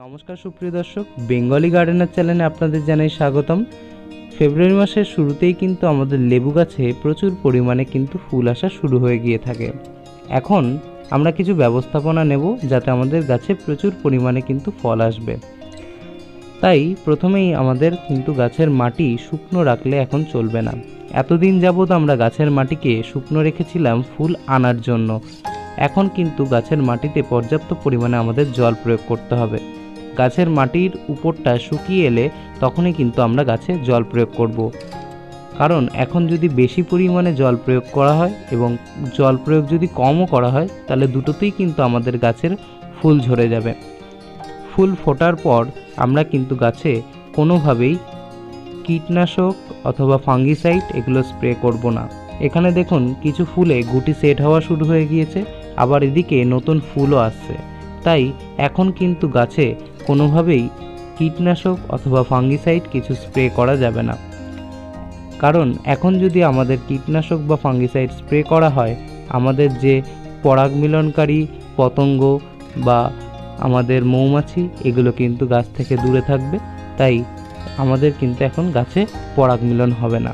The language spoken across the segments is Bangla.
নমস্কার সুপ্রিয় দর্শক, বেঙ্গলি গার্ডেনার চ্যানেলে আপনাদের জানাই স্বাগতম। ফেব্রুয়ারি মাসের শুরুতেই কিন্তু আমাদের লেবু গাছে প্রচুর পরিমাণে কিন্তু ফুল আসা শুরু হয়ে গিয়ে থাকে। এখন আমরা কিছু ব্যবস্থাপনা নেব যাতে আমাদের গাছে প্রচুর পরিমাণে কিন্তু ফল আসবে। তাই প্রথমেই আমাদের কিন্তু গাছের মাটি শুকনো রাখলে এখন চলবে না। এতদিন যাবৎ আমরা গাছের মাটিকে শুকনো রেখেছিলাম ফুল আনার জন্য। এখন কিন্তু গাছের মাটিতে পর্যাপ্ত পরিমাণে আমাদের জল প্রয়োগ করতে হবে। গাছের মাটির উপরটা শুকিয়ে এলে তখনই কিন্তু আমরা গাছে জল প্রয়োগ করব। কারণ এখন যদি বেশি পরিমাণে জল প্রয়োগ করা হয় এবং জল প্রয়োগ যদি কমও করা হয় তাহলে দুটোতেই কিন্তু আমাদের গাছের ফুল ঝরে যাবে। ফুল ফোটার পর আমরা কিন্তু গাছে কোনোভাবেই কীটনাশক অথবা ফাঙ্গিসাইড এগুলো স্প্রে করব না। এখানে দেখুন কিছু ফুলে গুটি সেট হওয়া শুরু হয়ে গিয়েছে, আবার এদিকে নতুন ফুলও আসছে। তাই এখন কিন্তু গাছে কোনোভাবেই কীটনাশক অথবা ফাঙ্গিসাইড কিছু স্প্রে করা যাবে না। কারণ এখন যদি আমাদের কীটনাশক বা ফাঙ্গিসাইড স্প্রে করা হয়, আমাদের যে পরাগ মিলনকারী পতঙ্গ বা আমাদের মৌমাছি এগুলো কিন্তু গাছ থেকে দূরে থাকবে। তাই আমাদের কিন্তু এখন গাছে পরাগ মিলন হবে না।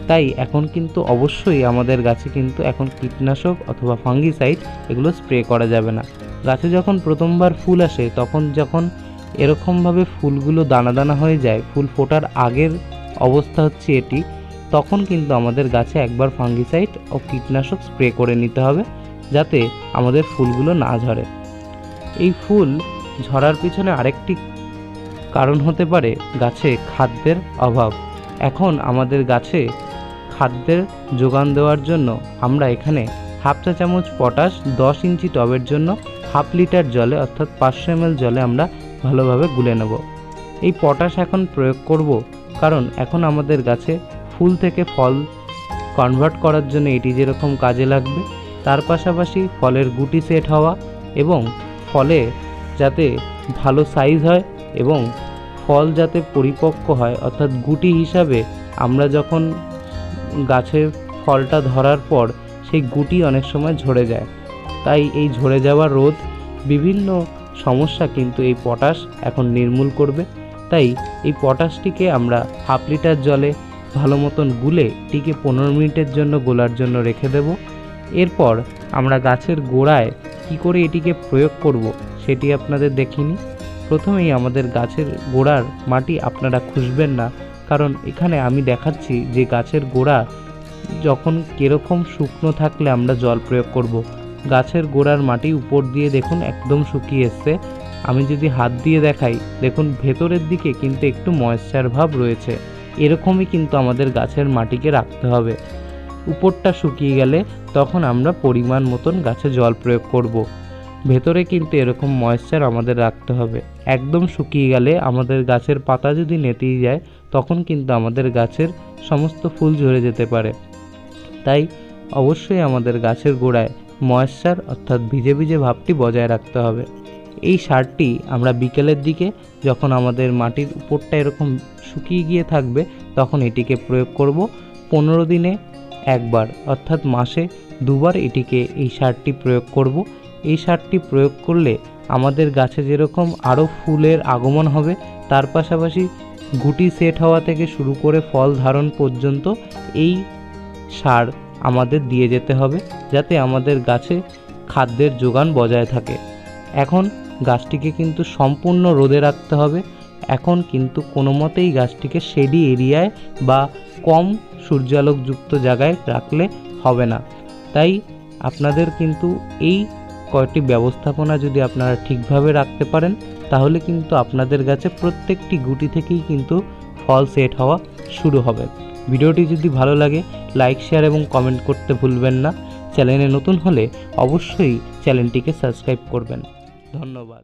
তাই এখন কিন্তু অবশ্যই আমাদের গাছে কিন্তু এখন কীটনাশক অথবা ফাঙ্গিসাইড এগুলো স্প্রে করা যাবে না। গাছে যখন প্রথমবার ফুল আসে তখন যখন এরকমভাবে ফুলগুলো দানা দানা হয়ে যায়, ফুল ফোটার আগের অবস্থা হচ্ছে এটি, তখন কিন্তু আমাদের গাছে একবার ফাঙ্গিসাইড ও কীটনাশক স্প্রে করে নিতে হবে যাতে আমাদের ফুলগুলো না ঝরে। এই ফুল ঝরার পিছনে আরেকটি কারণ হতে পারে গাছে খাদ্যের অভাব। এখন আমাদের গাছে খাদ্যের যোগান দেওয়ার জন্য আমরা এখানে হাফ চা চামচ পটাশ 10 ইঞ্চি টবের জন্য হাফ লিটার জলে অর্থাৎ 500 ml জলে আমরা ভালোভাবে গুলে নেব। এই পটাশ এখন প্রয়োগ করব কারণ এখন আমাদের গাছে ফুল থেকে ফল কনভার্ট করার জন্য এটি যেরকম কাজে লাগবে, তার পাশাপাশি ফলের গুটি সেট হওয়া এবং ফলে যাতে ভালো সাইজ হয় এবং ফল যাতে পরিপক্ক হয়, অর্থাৎ গুটি হিসাবে আমরা যখন গাছের ফলটা ধরার পর সেই গুটি অনেক সময় ঝরে যায়। তাই এই ঝরে যাওয়া রোধ বিভিন্ন সমস্যা কিন্তু এই পটাশ এখন নির্মূল করবে। তাই এই পটাশটিকে আমরা হাফ লিটার জলে ভালো মতন গুলে এটিকে 15 মিনিটের জন্য গোলার জন্য রেখে দেব। এরপর আমরা গাছের গোড়ায় কি করে এটিকে প্রয়োগ করব সেটি আপনাদের দেখিনি। প্রথমেই আমাদের গাছের গোড়ার মাটি আপনারা খুঁজবেন না, কারণ এখানে আমি দেখাচ্ছি যে গাছের গোড়া যখন কীরকম শুকনো থাকলে আমরা জল প্রয়োগ করব। গাছের গোড়ার মাটি উপর দিয়ে দেখুন একদম শুকিয়ে এসছে। আমি যদি হাত দিয়ে দেখাই, দেখুন ভেতরের দিকে কিন্তু একটু ময়েশ্চার ভাব রয়েছে। এরকমই কিন্তু আমাদের গাছের মাটিকে রাখতে হবে। উপরটা শুকিয়ে গেলে তখন আমরা পরিমাণ মতন গাছে জল প্রয়োগ করব। ভেতরে কিন্তু এরকম ময়েশ্চার আমাদের রাখতে হবে। একদম শুকিয়ে গেলে আমাদের গাছের পাতা যদি নেতিয়ে যায় তখন কিন্তু আমাদের গাছের সমস্ত ফুল ঝরে যেতে পারে। তাই অবশ্যই আমাদের গাছের গোড়ায় ময়েশ্চার অর্থাৎ ভিজে ভিজে ভাবটি বজায় রাখতে হবে। এই সারটি আমরা বিকেলের দিকে যখন আমাদের মাটির উপরটা এরকম শুকিয়ে গিয়ে থাকবে তখন এটিকে প্রয়োগ করব। 15 দিনে একবার অর্থাৎ মাসে 2 বার এটিকে এই সারটি প্রয়োগ করব। এই সারটি প্রয়োগ করলে আমাদের গাছে যেরকম আরও ফুলের আগমন হবে, তার পাশাপাশি গুটি সেট হওয়া থেকে শুরু করে ফল ধারণ পর্যন্ত এই সার আমাদের দিয়ে যেতে হবে যাতে আমাদের গাছে খাদ্যের যোগান বজায় থাকে। এখন গাছটিকে কিন্তু সম্পূর্ণ রোদে রাখতে হবে। এখন কিন্তু কোনো মতেই গাছটিকে শেডি এরিয়ায় বা কম সূর্যালোকযুক্ত জায়গায় রাখলে হবে না। তাই আপনাদের কিন্তু এই কয়েকটি ব্যবস্থাপনা যদি আপনারা ঠিকভাবে রাখতে পারেন তাহলে কিন্তু আপনাদের গাছে প্রত্যেকটি গুটি থেকেই কিন্তু ফল সেট হওয়া শুরু হবে। ভিডিওটি যদি ভালো লাগে লাইক, শেয়ার এবং কমেন্ট করতে ভুলবেন না। চ্যানেলে নতুন হলে অবশ্যই চ্যানেলটিকে সাবস্ক্রাইব করবেন। ধন্যবাদ।